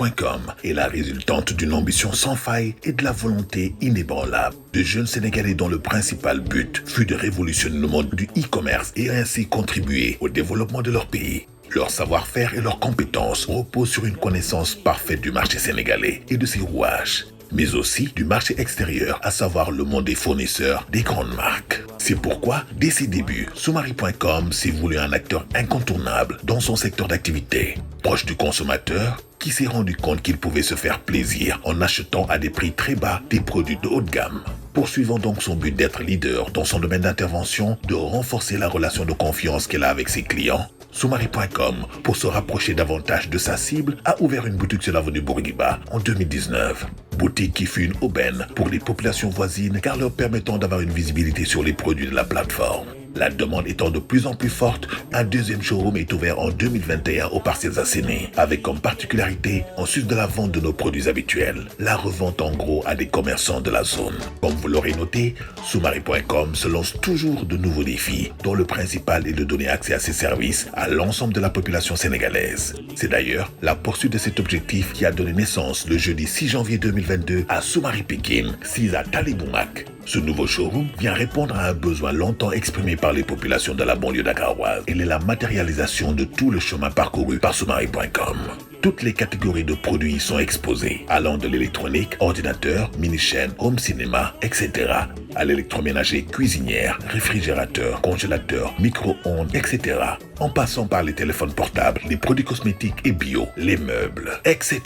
Soumari.com est la résultante d'une ambition sans faille et de la volonté inébranlable de jeunes Sénégalais dont le principal but fut de révolutionner le monde du e-commerce et ainsi contribuer au développement de leur pays. Leur savoir-faire et leurs compétences reposent sur une connaissance parfaite du marché sénégalais et de ses rouages, mais aussi du marché extérieur, à savoir le monde des fournisseurs des grandes marques. C'est pourquoi, dès ses débuts, Soumari.com s'est voulu un acteur incontournable dans son secteur d'activité, proche du consommateur, qui s'est rendu compte qu'il pouvait se faire plaisir en achetant à des prix très bas des produits de haut de gamme. Poursuivant donc son but d'être leader dans son domaine d'intervention, de renforcer la relation de confiance qu'elle a avec ses clients, Soumari.com, pour se rapprocher davantage de sa cible, a ouvert une boutique sur l'avenue Bourguiba en 2019. Boutique qui fut une aubaine pour les populations voisines car leur permettant d'avoir une visibilité sur les produits de la plateforme. La demande étant de plus en plus forte, un deuxième showroom est ouvert en 2021 aux Parcelles Assainies, avec comme particularité, en sus de la vente de nos produits habituels, la revente en gros à des commerçants de la zone. Comme vous l'aurez noté, Soumari.com se lance toujours de nouveaux défis, dont le principal est de donner accès à ses services à l'ensemble de la population sénégalaise. C'est d'ailleurs la poursuite de cet objectif qui a donné naissance le jeudi 6 janvier 2022 à Soumari Pékin, 6 à Taliboumak. Ce nouveau showroom vient répondre à un besoin longtemps exprimé par les populations de la banlieue dakaroise. Il est la matérialisation de tout le chemin parcouru par Soumari.com. Toutes les catégories de produits y sont exposées, allant de l'électronique, ordinateur, mini-chaîne, home cinéma, etc., à l'électroménager, cuisinière, réfrigérateur, congélateur, micro-ondes, etc., en passant par les téléphones portables, les produits cosmétiques et bio, les meubles, etc.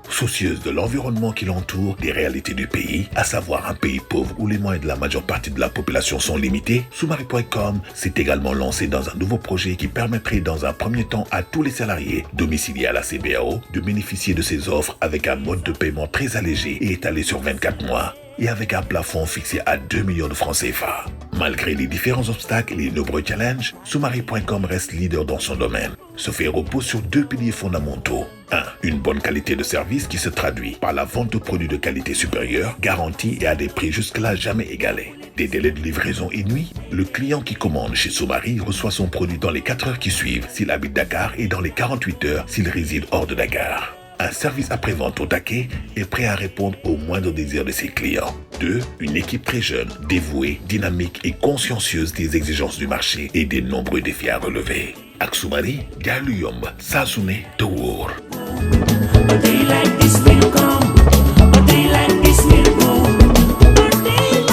Soucieuse de l'environnement qui l'entoure, des réalités du pays, à savoir un pays pauvre où les moyens de la majeure partie de la population sont limités, Soumari.com s'est également lancé dans un nouveau projet qui permettrait dans un premier temps à tous les salariés domiciliés à la CBAO de bénéficier de ces offres avec un mode de paiement très allégé et étalé sur 24 mois et avec un plafond fixé à 2 millions de francs CFA. Malgré les différents obstacles et les nombreux challenges, Soumari.com reste leader dans son domaine. Ce fait repose sur deux piliers fondamentaux. 1. Une bonne qualité de service qui se traduit par la vente de produits de qualité supérieure, garantis et à des prix jusque-là jamais égalés. Des délais de livraison inouïs, le client qui commande chez Soumari reçoit son produit dans les 4 heures qui suivent s'il habite Dakar et dans les 48 heures s'il réside hors de Dakar. Un service après-vente au taquet est prêt à répondre aux moindres désirs de ses clients. 2. Une équipe très jeune, dévouée, dynamique et consciencieuse des exigences du marché et des nombreux défis à relever. Ak Soumari, jaay lu yomb, saa su ne te wóor.